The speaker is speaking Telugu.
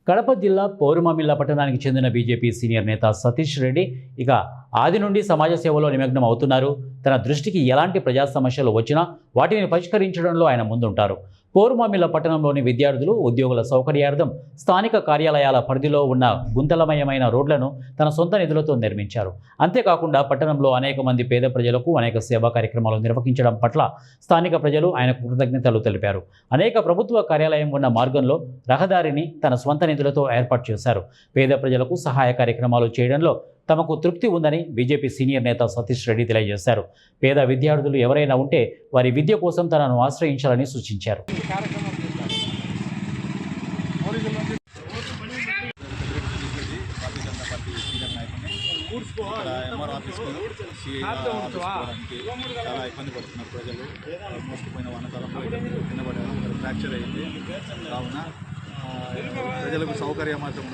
కడప జిల్లా పౌరుమామిల్ల పట్టణానికి చెందిన బీజేపీ సీనియర్ నేత సతీష్ రెడ్డి ఇక ఆది నుండి సమాజ సేవలో నిమగ్నం అవుతున్నారు. తన దృష్టికి ఎలాంటి ప్రజా సమస్యలు వచ్చినా వాటిని పరిష్కరించడంలో ఆయన ముందుంటారు. పౌరుమామిల్ల పట్టణంలోని విద్యార్థులు, ఉద్యోగుల సౌకర్యార్థం స్థానిక కార్యాలయాల పరిధిలో ఉన్న గుంతలమయమైన రోడ్లను తన సొంత నిధులతో నిర్మించారు. అంతేకాకుండా పట్టణంలో అనేక మంది పేద ప్రజలకు అనేక సేవా కార్యక్రమాలు నిర్వహించడం పట్ల స్థానిక ప్రజలు ఆయనకు కృతజ్ఞతలు తెలిపారు. అనేక ప్రభుత్వ కార్యాలయం ఉన్న మార్గంలో రహదారిని తన స్వంత నిధులతో ఏర్పాటు చేశారు. పేద ప్రజలకు సహాయ కార్యక్రమాలు చేయడంలో తమకు తృప్తి ఉందని బీజేపీ సీనియర్ నేత సతీష్ రెడ్డి తెలియజేశారు. పేద విద్యార్థులు ఎవరైనా ఉంటే వారి విద్య కోసం తనను ఆశ్రయించాలని సూచించారు. చాలా ఇబ్బంది పడుతున్నారు ప్రజలు. మోసుకుపోయిన వానకాలంలో కింద పడే ఫ్రాక్చర్ అయింది. కావున ప్రజలకు సౌకర్యం మాత్రం